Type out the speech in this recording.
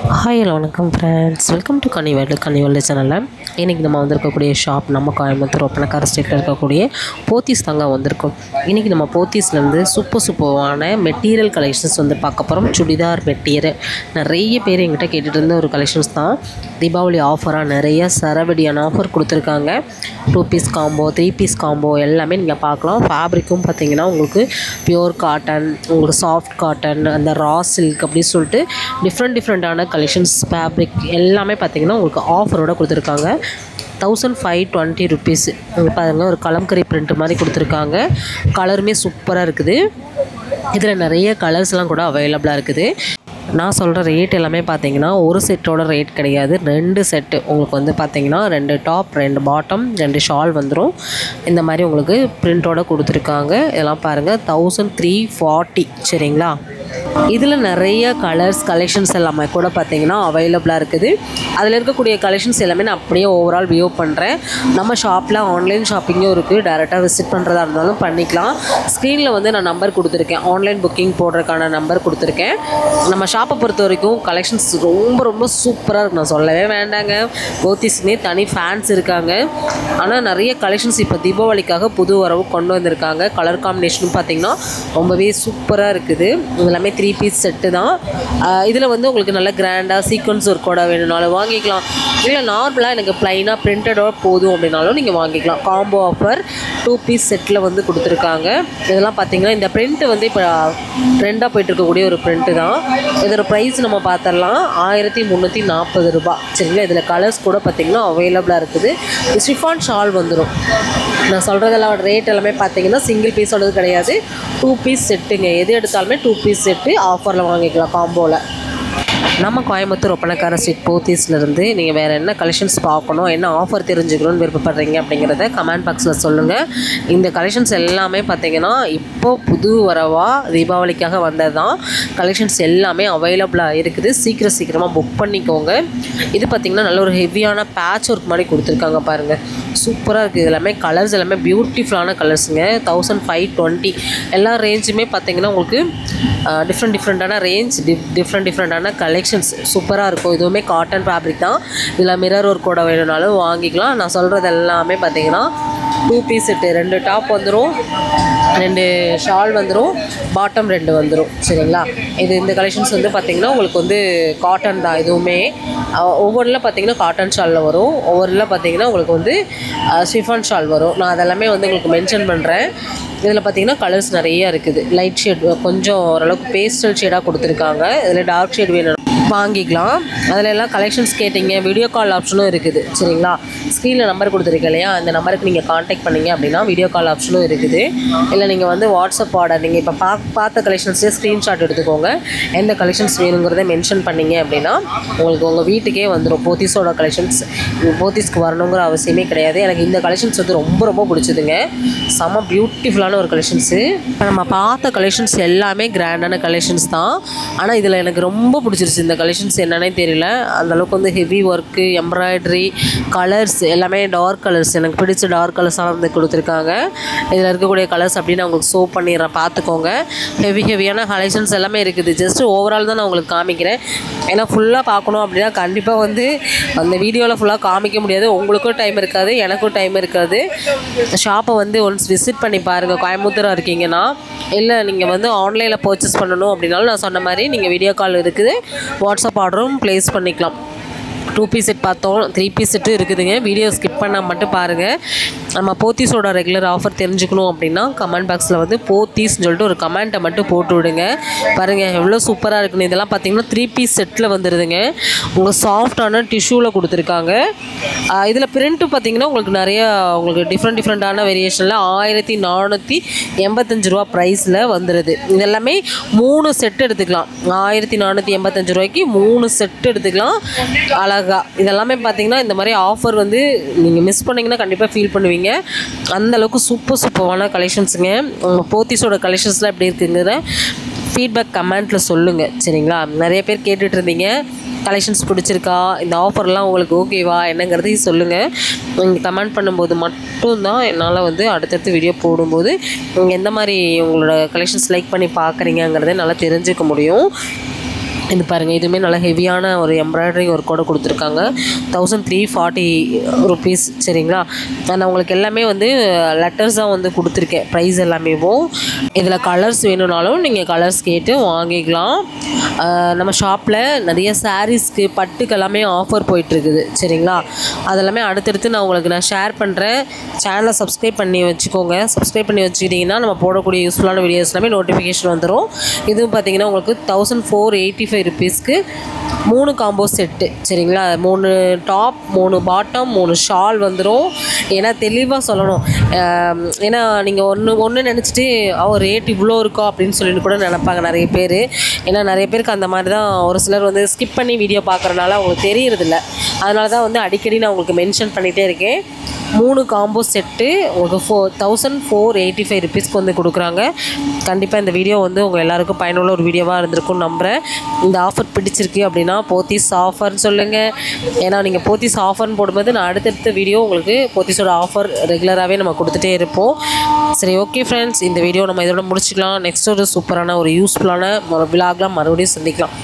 Hi hello வணக்கம் friends, welcome to கனிவேல்டு சேனலில். இன்றைக்கி நம்ம வந்திருக்கக்கூடிய ஷாப் நம்ம கோயம்புத்தூர் ஒப்பனக்கார ஸ்ட்ரீட்டில் இருக்கக்கூடிய போத்தீஸ் தாங்க வந்திருக்கோம். இன்றைக்கி நம்ம போத்தீஸ்லேருந்து சூப்பரான மெட்டீரியல் கலெக்ஷன்ஸ் வந்து பார்க்க போகிறோம். சுடிதார் மெட்டீரியல் நிறைய பேர் எங்கிட்ட கேட்டுட்டு இருந்த ஒரு கலெக்ஷன்ஸ் தான். தீபாவளி ஆஃபராக நிறைய சரவடியான ஆஃபர் கொடுத்துருக்காங்க. 2 பீஸ் காம்போ, 3 பீஸ் காம்போ எல்லாமே நீங்கள் பார்க்கலாம். ஃபேப்ரிக்கும் பார்த்திங்கன்னா உங்களுக்கு பியூர் காட்டன், உங்களுக்கு சாஃப்ட் காட்டன், அந்த ரா சில்க் அப்படின்னு சொல்லிட்டு டிஃப்ரெண்ட்டான கலெக்ஷன்ஸ் ஃபேப்ரிக் எல்லாமே பார்த்திங்கன்னா உங்களுக்கு ஆஃபரோடு கொடுத்துருக்காங்க. 1520 ருபீஸ். பாருங்கள், ஒரு கலம்கரி பிரிண்ட் மாதிரி கொடுத்துருக்காங்க. கலருமே சூப்பராக இருக்குது. இதில் நிறைய கலர்ஸ்லாம் கூட அவைலபிளாக இருக்குது. நான் சொல்கிற ரேட் எல்லாமே பார்த்தீங்கன்னா ஒரு செட்டோட ரேட் கிடையாது. 2 செட்டு உங்களுக்கு வந்து பார்த்தீங்கன்னா 2 டாப், 2 பாட்டம், 2 ஷால் வந்துடும். இந்த மாதிரி உங்களுக்கு பிரிண்ட்டோட கொடுத்துருக்காங்க. இதெல்லாம் பாருங்கள், 1340. சரிங்களா? இதில் நிறைய கலெக்ஷன்ஸ் எல்லாமே கூட பார்த்தீங்கன்னா அவைலபிளாக இருக்குது. அதில் இருக்கக்கூடிய கலெக்ஷன்ஸ் எல்லாமே நான் அப்படியே ஓவரால் வியூ பண்ணுறேன். நம்ம ஷாப்பில் ஆன்லைன் ஷாப்பிங்கும் இருக்குது. டேரெக்டாக விசிட் பண்ணுறதா இருந்தாலும் பண்ணிக்கலாம். ஸ்க்ரீனில் வந்து நான் நம்பர் கொடுத்துருக்கேன், ஆன்லைன் புக்கிங் போடுறதுக்கான நம்பர் கொடுத்துருக்கேன். நம்ம ஷாப்பை பொறுத்த வரைக்கும் கலெக்ஷன்ஸ் ரொம்ப சூப்பராக இருக்குது. நான் சொல்லவே வேண்டாங்க, போத்தீஸ்னே தனி ஃபேன்ஸ் இருக்காங்க. ஆனால் நிறைய கலெக்ஷன்ஸ் இப்போ தீபாவளிக்காக புது வரவு கொண்டு வந்திருக்காங்க. கலர் காம்பினேஷனும் பார்த்திங்கன்னா ரொம்பவே சூப்பராக இருக்குது. எல்லாமே 3 பீஸ் செட்டு தான். இதில் வந்து உங்களுக்கு நல்ல கிராண்டாக சீக்வன்ஸ் ஒர்க்கோட வேணும்னாலும் வாங்கிக்கலாம். இல்லை நார்மலாக எனக்கு ப்ளைனாக பிரிண்டடோட போதும் அப்படின்னாலும் நீங்கள் வாங்கிக்கலாம். காம்போ ஆஃபர் 2 பீஸ் செட்டில் வந்து கொடுத்துருக்காங்க. இதெல்லாம் பார்த்திங்கன்னா இந்த பிரிண்ட்டு வந்து இப்போ ட்ரெண்டாக போய்ட்டு இருக்கக்கூடிய ஒரு பிரிண்ட்டு தான். இதோட ப்ரைஸ் நம்ம பார்த்துடலாம், 1340 ரூபா. சரிங்களா? இதில் கலர்ஸ் கூட பார்த்திங்கன்னா அவைலபிளாக இருக்குது. ஷிஃபான் ஷால் வந்துடும். நான் சொல்கிறதெல்லாம் ரேட் எல்லாமே பார்த்திங்கன்னா சிங்கிள் பீஸோடது கிடையாது, 2 பீஸ் செட்டுங்க. எது எடுத்தாலுமே 2 பீஸ் செட்டு ஆஃபரில் வாங்கிக்கலாம் காம்போவில். நம்ம கோயம்புத்தூர் ஒப்பனக்கார ஸ்ட்ரீட் போத்தீஸ்லேருந்து நீங்கள் வேறு என்ன கலெக்ஷன்ஸ் பார்க்கணும், என்ன ஆஃபர் தெரிஞ்சுக்கணும்னு விருப்பப்படுறீங்க அப்படிங்கிறத கமெண்ட் பாக்ஸில் சொல்லுங்கள். இந்த கலெக்ஷன்ஸ் எல்லாமே பார்த்திங்கன்னா இப்போது புது வரவாக தீபாவளிக்காக வந்தது தான். கலெக்ஷன்ஸ் எல்லாமே அவைலபிளாக இருக்குது. சீக்கிரமாக புக் பண்ணிக்கோங்க. இது பார்த்திங்கன்னா நல்ல ஒரு ஹெவியான பேட்ச் ஒர்க் மாதிரி கொடுத்துருக்காங்க. பாருங்கள், சூப்பராக இருக்குது. எல்லாமே கலர்ஸ் எல்லாமே பியூட்டிஃபுல்லான கலர்ஸுங்க. 1520. எல்லா ரேஞ்சுமே பார்த்திங்கன்னா உங்களுக்கு டிஃப்ரெண்ட்டான ரேஞ்ச், டிஃப்ரெண்ட்டான கலெக்ஷன்ஸ் சூப்பராக இருக்கும். இதுவுமே காட்டன் ஃபேப்ரிக் தான். இதில் மிரர் ஒர்க்கோட வேணும்னாலும் வாங்கிக்கலாம். நான் சொல்கிறது எல்லாமே பார்த்திங்கன்னா 2 பீஸ் செட்டு. 2 டாப் வந்துடும், 2 ஷால் வந்துடும், பாட்டம் 2 வந்துடும். சரிங்களா? இந்த கலெக்ஷன்ஸ் வந்து பார்த்திங்கன்னா உங்களுக்கு வந்து காட்டன் தான். இதுவுமே ஒவ்வொன்றில் பார்த்திங்கன்னா காட்டன் ஷாலில் வரும், ஒவ்வொன்றில் பார்த்திங்கன்னா உங்களுக்கு வந்து ஷிஃபான் ஷால் வரும். நான் அதெல்லாமே வந்து உங்களுக்கு மென்ஷன் பண்ணுறேன். இதில் பார்த்திங்கன்னா கலர்ஸ் நிறையா இருக்குது. லைட் ஷேட், கொஞ்சம் ஓரளவுக்கு பேஸ்டல் ஷேடாக கொடுத்துருக்காங்க. இதில் டார்க் ஷேட் வேணும் வாங்கிக்கலாம். அதில் எல்லாம் கலெக்ஷன்ஸ் கேட்டிங்க, வீடியோ கால் ஆப்ஷனும் இருக்குது. சரிங்களா? ஸ்க்ரீனில் நம்பர் கொடுத்துருக்கேன் இல்லையா, அந்த நம்பருக்கு நீங்கள் காண்டாக்ட் பண்ணிங்க அப்படின்னா வீடியோ கால் ஆப்ஷனும் இருக்குது. இல்லை நீங்கள் வந்து வாட்ஸ்அப் ஆர்டர், நீங்கள் இப்போ பார்த்த கலெக்ஷன்ஸே ஸ்க்ரீன்ஷாட் எடுத்துக்கோங்க. எந்த கலெக்ஷன்ஸ் வேணுங்கிறத மென்ஷன் பண்ணிங்க அப்படின்னா உங்களுக்கு உங்கள் வீட்டுக்கே வந்துடும். போத்தீஸோட கலெக்ஷன்ஸ் போத்தீஸ்க்கு வரணுங்கிற அவசியமே கிடையாது. எனக்கு இந்த கலெக்ஷன்ஸ் வந்து ரொம்ப பிடிச்சதுங்க. செம்ம பியூட்டிஃபுல்லான ஒரு கலெக்ஷன்ஸு. இப்போ நம்ம பார்த்த கலெக்ஷன்ஸ் எல்லாமே கிராண்டான கலெக்ஷன்ஸ் தான். ஆனால் இதில் எனக்கு ரொம்ப பிடிச்சிருச்சு இந்த கலெக்ஷன்ஸ். என்னன்னே தெரியல, அந்தளவுக்கு வந்து ஹெவி ஒர்க்கு, எம்ப்ராய்டரி, கலர்ஸ் எல்லாமே டார்க் கலர்ஸ். எனக்கு பிடிச்ச டார்க் கலர்ஸாக வந்து கொடுத்துருக்காங்க. இதில் இருக்கக்கூடிய கலர்ஸ் அப்படின்னு நான் உங்களுக்கு ஷோ பண்ணிடுறேன், பார்த்துக்கோங்க. ஹெவியான கலெக்ஷன்ஸ் எல்லாமே இருக்குது. ஜஸ்ட்டு ஓவரால் தான் நான் உங்களுக்கு காமிக்கிறேன். ஏன்னா ஃபுல்லாக பார்க்கணும் அப்படின்னா கண்டிப்பாக வந்து அந்த வீடியோவில் ஃபுல்லாக காமிக்க முடியாது. உங்களுக்கும் டைம் இருக்காது, எனக்கும் டைம் இருக்காது. ஷாப்பை வந்து ஒன்ஸ் விசிட் பண்ணி பாருங்கள், கோயம்புத்தூராக இருக்கீங்கன்னா. இல்லை நீங்கள் வந்து ஆன்லைனில் பர்ச்சேஸ் பண்ணணும் அப்படின்னாலும் நான் சொன்ன மாதிரி நீங்கள் வீடியோ கால் இருக்குது, வாட்ஸ்அப் ஆர்டரும் ப்ளேஸ் பண்ணிக்கலாம். 2 பீஸ் செட் பார்த்தோம், 3 பீஸ் செட்டு இருக்குதுங்க. வீடியோ ஸ்கிப் பண்ணால் மட்டும் பாருங்கள். நம்ம போத்தீஸோட ரெகுலர் ஆஃபர் தெரிஞ்சுக்கணும் அப்படின்னா கமெண்ட் பாக்ஸில் வந்து போத்தீஸ்ன்னு சொல்லிட்டு ஒரு கமெண்ட்டை மட்டும் போட்டு விடுங்க. பாருங்கள் எவ்வளோ சூப்பராக இருக்குன்னு. இதெல்லாம் பார்த்திங்கன்னா 3 பீஸ் செட்டில் வந்துடுதுங்க. உங்களுக்கு சாஃப்டான டிஷ்யூவில் கொடுத்துருக்காங்க. இதில் பிரிண்ட்டு பார்த்திங்கன்னா உங்களுக்கு நிறையா உங்களுக்கு டிஃப்ரெண்ட்டான வேரியேஷனில் 1485 ரூபா ப்ரைஸில் வந்துடுது. இதெல்லாமே 3 செட்டு எடுத்துக்கலாம். 1485 ரூபாய்க்கு 3 செட்டு எடுத்துக்கலாம். அழகாக இதெல்லாமே பார்த்திங்கன்னா இந்த மாதிரி ஆஃபர் வந்து நீங்கள் மிஸ் பண்ணிங்கன்னா கண்டிப்பாக ஃபீல் பண்ணுவீங்க. அந்தளவுக்கு சூப்பரான கலெக்ஷன்ஸுங்க. போத்தீஸோட கலெக்ஷன்ஸ்லாம் எப்படி இருக்குங்கிற ஃபீட்பேக் கமெண்ட்டில் சொல்லுங்கள். சரிங்களா? நிறைய பேர் கேட்டுட்டு இருந்தீங்க, கலெக்ஷன்ஸ் பிடிச்சிருக்கா, இந்த ஆஃபர்லாம் உங்களுக்கு ஓகேவா என்னங்கிறதையும் சொல்லுங்கள். நீங்கள் கமெண்ட் பண்ணும்போது மட்டும்தான் என்னால் வந்து அடுத்தடுத்து வீடியோ போடும்போது நீங்கள் எந்த மாதிரி உங்களோட கலெக்ஷன்ஸ் லைக் பண்ணி பார்க்குறீங்கிறத நல்லா தெரிஞ்சுக்க முடியும். இது பாருங்கள், இதுவுமே நல்லா ஹெவியான ஒரு எம்ப்ராய்டரி ஒர்க்கோடு கொடுத்துருக்காங்க. 1340 ருபீஸ். சரிங்களா, நான் உங்களுக்கு எல்லாமே வந்து லெட்டர்ஸாக வந்து கொடுத்துருக்கேன், ப்ரைஸ் எல்லாமேவும். இதில் கலர்ஸ் வேணும்னாலும் நீங்கள் கலர்ஸ் கேட்டு வாங்கிக்கலாம். நம்ம ஷாப்பில் நிறைய சாரீஸ்க்கு பட்டுக்கு எல்லாமே ஆஃபர் போயிட்டுருக்குது. சரிங்களா, அதெல்லாமே அடுத்தடுத்து நான் ஷேர் பண்ணுறேன். சேனலை சப்ஸ்கிரைப் பண்ணி வச்சுக்கோங்க. சப்ஸ்கிரைப் பண்ணி வச்சுக்கிட்டிங்கன்னா நம்ம போடக்கூடிய யூஸ்ஃபுல்லான வீடியோஸ் எல்லாமே நோட்டிஃபிகேஷன் வந்துடும். இதுவும் பார்த்திங்கன்னா உங்களுக்கு 1485 ருபீஸ்க்கு 3 காம்போ செட்டு. சரிங்களா, 3 டாப், 3 பாட்டம், 3 ஷால் வந்துடும். ஏன்னா தெளிவாக சொல்லணும், ஏன்னா நீங்கள் ஒன்று நினச்சிட்டு ரேட் இவ்வளோ இருக்கோ அப்படின்னு சொல்லிட்டு கூட நினைப்பாங்க நிறைய பேர். ஏன்னா நிறைய பேருக்கு அந்த மாதிரி தான், ஒரு சிலர் வந்து ஸ்கிப் பண்ணி வீடியோ பார்க்குறதுனால அவங்களுக்கு தெரியறதில்ல. அதனால தான் வந்து அடிக்கடி நான் உங்களுக்கு மென்ஷன் பண்ணிகிட்டே இருக்கேன். 3 காம்போ செட்டு உங்களுக்கு 1485 ருபீஸ்க்கு வந்து கொடுக்குறாங்க. கண்டிப்பாக இந்த வீடியோ வந்து உங்கள் எல்லாருக்கும் பயனுள்ள ஒரு வீடியோவாக இருந்திருக்கும்னு நம்புகிறேன். இந்த ஆஃபர் பிடிச்சிருக்கு அப்படின்னா போத்தீஸ் ஆஃபர்னு சொல்லுங்கள். ஏன்னா நீங்கள் போத்தீஸ் ஆஃபர்னு போடும்போது நான் அடுத்தடுத்த வீடியோ உங்களுக்கு போத்தீஸோட ஆஃபர் ரெகுலராகவே நம்ம கொடுத்துட்டே இருப்போம். சரி, ஓகே ஃப்ரெண்ட்ஸ், இந்த வீடியோ நம்ம இதோட முடிச்சுக்கலாம். நெக்ஸ்ட் ஒரு சூப்பரான ஒரு யூஸ்ஃபுல்லான ஒரு விலாக்லாம் மறுபடியும் சந்திக்கலாம்.